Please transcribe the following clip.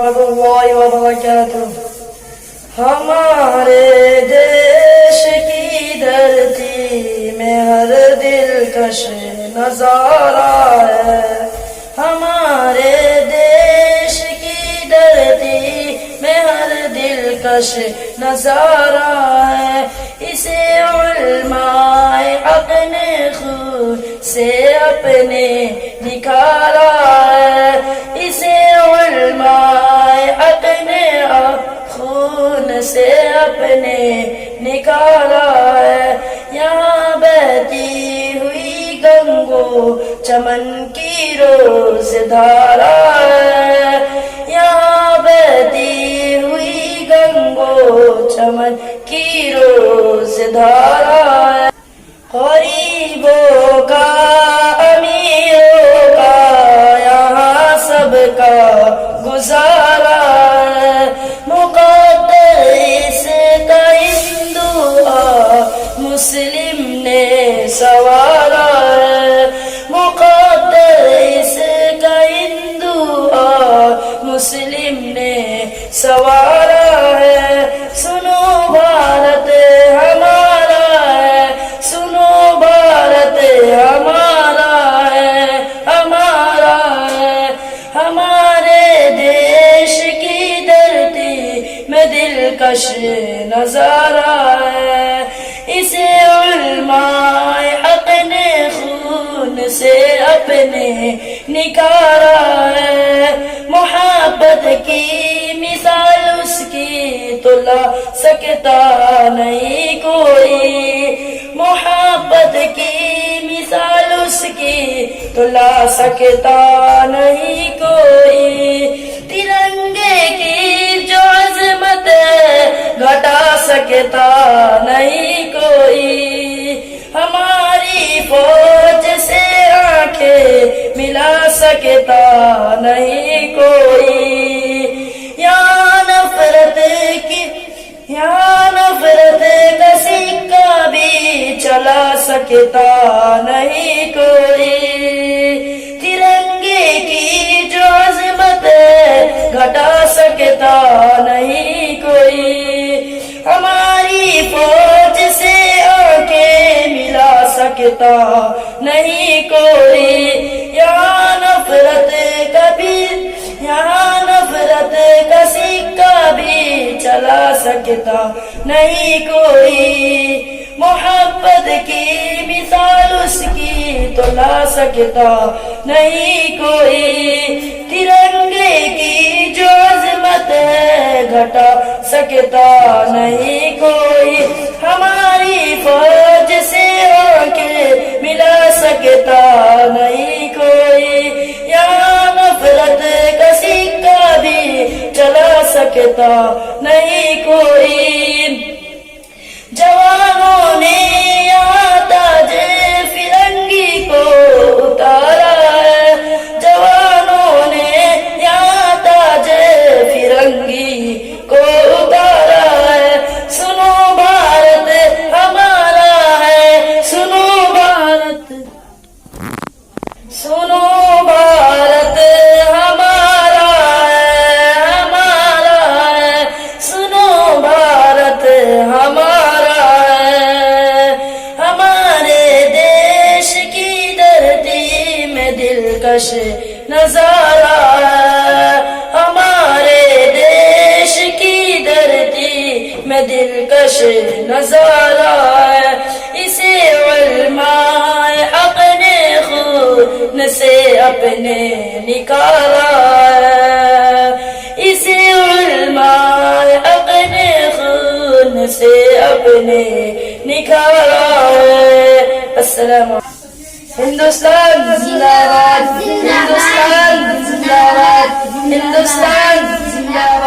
الله وبركاته. ہمارے دیش کی دھرتی میں ہر دلکش نظارہ ہے. ہمارے دیش کی دھرتی میں ہر دلکش نظارہ ہے. اسے علماء حق نے خون سے اپنے نکالا ہے. اسے علماء حق نے خون سے اپنے نکالا ہے. یہاں بہتی ہوئی گنگو چمن کی روز دھارا ہے. یہاں بہتی ہوئی گنگو چمن کی روز دھارا ہے. غریبوں کا امیروں کا یہاں سب کا گزارا ہے. مقدس کا ہندو مسلم نے سوارا ہے. مقدس کا ہندو مسلم نے سوارا ہے. سنو بھارت ہمارا ہے, سنو بھارت ہمارا ہے, ہمارا ہے. ہمارے دیش کی دھرتی میں دلکش نظارہ ہے. اسے علماء حق نے خون سے اپنے نکالا ہے. محبت کی مثال اس کی تو لا سکتا نہیں کوئی. محبت کی مثال اس کی تو لا سکتا نہیں کوئی. ترنگے کی جو عظمت ہے گھٹا سکتا نہیں کوئی. ہماری فوج سے آنکھیں ملا سکتا نہیں کوئی. یہاں نفرت کا سکہ بھی چلا سکتا نہیں کوئی. ترنگے کی جو عظمت ہے گھٹا سکتا نہیں کوئی. ہماری فوج سے آنکھیں ملا سکتا نہیں کوئی. یہاں نفرت کا سکہ بھی چلا سکتا نہیں کوئی. محبت کی مثال اس کی تو لا سکتا نہیں کوئی. ترنگے کی جو عظمت ہے گھٹا سکتا نہیں کوئی. ہماری فوج سے آنکھیں ملا سکتا نہیں کوئی. یہاں نفرت کا سکہ بھی چلا سکتا نہیں کوئی. جوانوں نے یہاں تاج فرنگی کو اتارا ہے. جوانوں نے یہاں تاج فرنگی کو اتارا ہے. سنو بھارت ہمارا ہے, سنو بھارت, سنو بھارت ہمارا ہے, ہمارا ہے. سنو بھارت ہمارا ہے. ہمارے دیش کی دھرتی میں دلکش نظارہ ہے. ہمارے دیش کی دھرتی میں دلکش نظارہ ہے. اسے علماء حق نے خون سے اپنے نکالا ہے. اسے علماء حق نے خون سے اپنے نکالا ہے. السلام علیکم. ہندوستان زندہ باد, ہندوستان زندہ باد, ہندوستان زندہ باد.